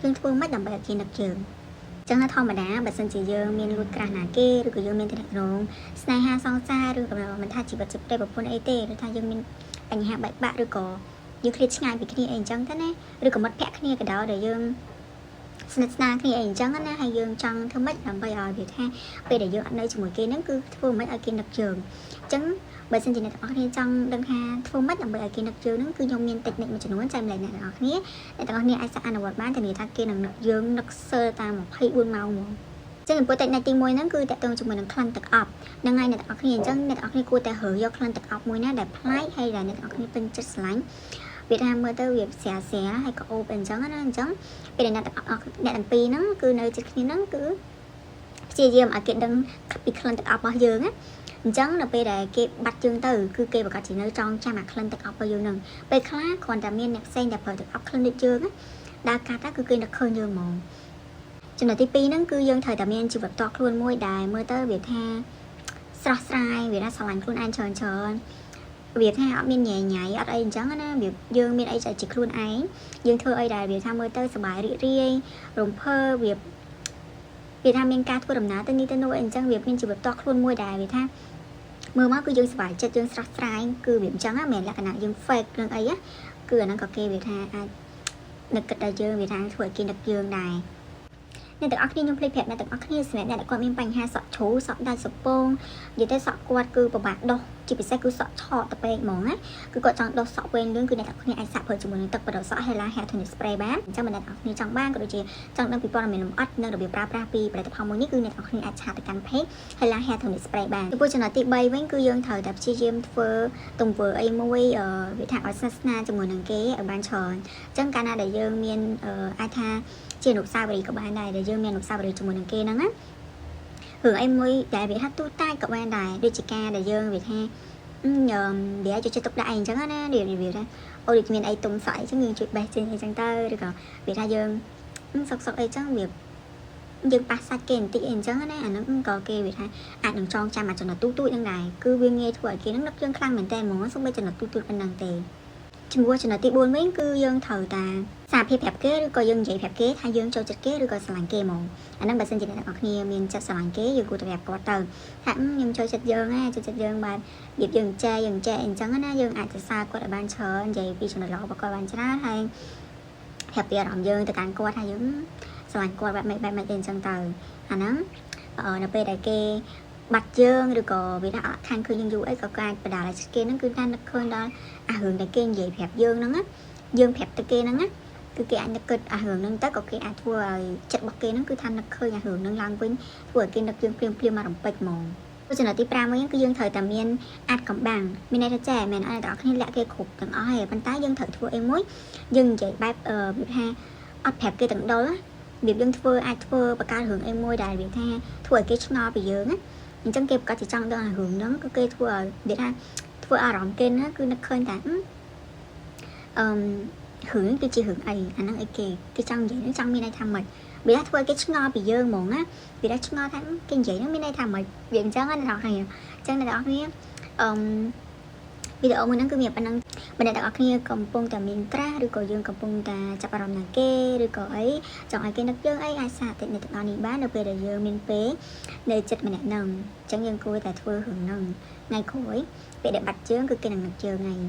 យើងធ្វើមិនដើម្បីឲ្យគេនឹកយើងចឹងធម្មតាបើសិនជាយើងមានលួចក្រាស់ណាគេឬក៏យើងមានតំណងស្នេហាសង្សារឬក៏មិនថាជីវិតជាប្រពន្ធអីទេឬថាយើងមានបញ្ហាបែកបាក់ឬក៏យើងឃ្លាតឆ្ងាយពីគ្នាអីអញ្ចឹងទៅណាឬក៏មិត្តភក្តិគ្នាក៏ដោយដែលយើងស្និទ្ធស្នាលគ្នាអីអញ្ចឹងណាហើយយើងចង់ធ្វើម៉េចដើម្បីឲ្យវាថាពេលដែលយើងអត់នៅជាមួយគេហ្នឹងគឺធ្វើម៉េចឲ្យគេនឹកយើងអញ្ចឹងបើសិនជាអ្នកទាំងអស់គ្នាចង់ដឹងថាធ្វើម៉េចដើម្បីឲ្យគេនឹកយើងហ្នឹងគឺខ្ញុំមានតិចនិចមួយចំនួនចែកម្លែកអ្នកទាំងអស់គ្នាអ្នកទាំងអស់គ្នាអាចសាកអនុវត្តបានតែនិយាយថាគេនឹងនឹកយើងនឹកសើតាម24ម៉ោងហ្មងចឹងចំពោះតិចនិចទី1ហ្នឹងគឺតកតងជាមួយនឹងក្លិនទឹកអប់ហ្នឹងហើយអ្នកទាំងអស់គ្នាអញ្ចឹងអ្នកទាំងអស់គ្នាគួរតែរើយកក្លិនទឹកអប់មួយណាដែលប្លែកហើយដែលអ្នកទាំងអស់គ្នាពេញចិត្តស្រឡាញ់វាថាមើលទៅវាស្រាលហើយក៏អូបអញ្ចឹងណាអញ្ចឹងពេលដែលអ្នកទាំងពីរហ្នឹងគឺនៅជិតគ្នាហ្នឹងគឺព្យាយាមឲ្យគេដឹងពីក្លិនទឹកអប់របស់យើងណាអញ្ចឹងនៅពេលដែលគេបាត់យើងទៅគឺគេប្រកាសជានៅចង់ចាំអាក្លិនទឹកអប់របស់យើងហ្នឹងពេលខ្លះគ្រាន់តែមានអ្នកផ្សេងដែលប្រើទឹកអប់ក្លិនដូចយើងណាដើរកាត់គឺគេនឹកឃើញយើងហ្មងចំណុចទី2ហ្នឹងគឺយើងត្រូវតែមានជីវិតផ្ទាល់ខ្លួនមួយដែលមើលទៅវាថាស្រស់ស្រាយវាថាស្រឡាញ់ខ្លួនឯងច្រើនវាថាអត់មានញ៉ៃញ៉ៃអត់អីអញ្ចឹងណាវាយើងមានអីជាខ្លួនឯងយើងធ្វើអីដែលវាថាមើលទៅសប្បាយរីករាយរំភើបវាថាមានការធ្វើដំណើរទៅនេះទៅនោះអីអញ្ចឹងវាមានជីវិតផ្ទាល់ខ្លួនមួយដែលវាថាមើលមកគឺយើងសប្បាយចិត្តយើងស្រស់ស្រាយគឺវាអញ្ចឹងណាមិនលក្ខណៈយើង fake រឿងអីណាគឺអាហ្នឹងក៏គេវាថាអាចនឹកគិតដល់យើងវាថាធ្វើឲ្យគេនឹកយើងដែរអ្នកទាំងអស់គ្នាខ្ញុំភ្លេចប្រាប់អ្នកទាំងអស់គ្នាសម្រាប់អ្នកដែលគាត់មានបញ្ហាសក់ជ្រូសក់ដាច់សពងនិយាយទៅសក់គាត់គឺពិបាកដោះជាពិសេសគឺសក់ឆក់ទៅពេកហ្មងណាគឺគាត់ចង់ដោះសក់វែងលឿនគឺអ្នកទាំងអស់គ្នាអាចសាកប្រើជាមួយនឹងទឹកបរិសុទ្ធ Hela Hair Tonic Spray បានអញ្ចឹងអ្នកទាំងអស់គ្នាចង់បានក៏ដូចជាចង់ដឹងពីព័ត៌មានលម្អិតនិងរបៀបប្រើប្រាស់ពីផលិតផលមួយនេះគឺអ្នកទាំងអស់គ្នាអាចឆាតទៅកាន់ page Hela Hair Tonic Spray បានចំពោះចំណុចទី3វិញគឺយើងត្រូវតែព្យាយាមធ្វើទង្វើអីមួយវាថាឲ្យស្និទ្ធស្នាលជាមួយនឹងគេឲ្យបានច្រើនអញ្ចឹងកាលណាដែលយើងមានអាចថាជាអនុស្សាវរីយ៍ក៏បានដែរដែលយើងមានអនុស្សាវរីយ៍ជាមួយនឹងគេហ្នឹងណារឿងអីមួយដែលវាថាទូតែក៏បានដែរដូចជាការដែលយើងវាថាវាអាចជួយទុកដាក់អីអញ្ចឹងណាវាថាអូដូចមានអីទុំសក់អីអញ្ចឹងយើងជួយបេះចេញអីអញ្ចឹងទៅឬក៏វាថាយើងសុកអីអញ្ចឹងវាយើងប៉ះសាច់គេបន្តិចអីអញ្ចឹងណាអាហ្នឹងក៏គេវាថាអាចនឹងចងចាំអាចចំណុចទូហ្នឹងដែរគឺវាងាយធ្វើឲ្យគេហ្នឹងនឹកយើងខ្លាំងមែនតើហ្មងសូម្បីចំណុចទូប៉ុណ្ណឹងទេចំពោះចំណុចទី4វិញគឺយើងត្រូវតាសារភាពប្រាប់គេឬក៏យើងនិយាយប្រាប់គេថាយើងចូលចិត្តគេឬក៏ស្រឡាញ់គេហ្មងអាហ្នឹងបើសិនជាអ្នកទាំងអស់គ្នាមានចិត្តស្រឡាញ់គេយើងគួរតែប្រាប់គាត់ទៅថាខ្ញុំចូលចិត្តយើងណាចូលចិត្តយើងបាទនិយាយយើងចែអញ្ចឹងណាយើងអាចសរសើរគាត់ឲ្យបានច្រើននិយាយពីចំណុចល្អរបស់គាត់បានច្រើនហើយប្រាប់ពីអារម្មណ៍យើងទៅកាន់គាត់ថាយើងស្រឡាញ់គាត់បែបម៉េចអញ្ចឹងទៅអាហ្នឹងនៅពេលដែលគេបាត់យើងឬក៏វាថាអត់ខានឃើញយើងយូរអីក៏អាចបដាឲ្យគេហ្នឹងគឺថានឹកឃើញដល់អារឿងដែលគេនិយាយប្រាប់យើងហ្នឹងណាយើងប្រាប់ទៅគេហ្នឹងណាគឺគេអាចនឹកគិតអារឿងហ្នឹងទៅក៏គេអាចធ្វើឲ្យចិត្តរបស់គេហ្នឹងគឺថានឹកឃើញអារឿងហ្នឹងឡើងវិញធ្វើឲ្យគេនឹកយើងភ្លាមមករំពេចហ្មងចំណុចទី5វិញគឺយើងត្រូវតែមានអាចកំបាំងមានន័យថាចេះមិនអត់អ្នកគ្នាលាក់គេគ្រប់ទាំងអស់ហើយប៉ុន្តែយើងត្រូវធ្វើអីមួយយើងនិយាយបែបវាថាអត់ប្រាប់គេទាំងដុលណាយើងធ្វើអាចធ្វើបង្កើតរឿងអីមួយដែលវាថាធ្វើឲ្យគេឆ្ងល់ពីយើងណាអញ្ចឹងគេប្រកាសជាចង់ដឹងអារឿងហ្នឹងគឺគេធ្វើឲ្យនិយាយថាធ្វើអារម្មណ៍គេណាគឺនឹកឃើញតែរឿងគឺជារឿងអីអាហ្នឹងអីគេចង់និយាយហ្នឹងចង់មានន័យថាម៉េចវាថាធ្វើឲ្យគេឆ្ងល់ពីយើងហ្មងណាវាថាឆ្ងល់ថាគេនិយាយហ្នឹងមានន័យថាម៉េចវាអញ្ចឹងណាអ្នកនរគ្នាអញ្ចឹងអ្នកនរគ្នាវីដេអូមួយហ្នឹងគឺមានប៉ុណ្ណឹងបើអ្នកទាំងអស់គ្នាកំពុងតែមានក្រាស់ឬក៏យើងកំពុងតែចាប់អារម្មណ៍នឹងគេឬក៏អីចង់ឲ្យគេនឹកយើងអីអាចសារតិចនៅទាំងអស់នេះបាននៅពេលដែលយើងមានពេលនៅចិត្តម្នាក់ហ្នឹងអញ្ចឹងយើងគួរតែធ្វើរឿងហ្នឹងថ្ងៃក្រោយពេលដែលបាត់យើងគឺគេនឹងនឹកយើងហ្នឹង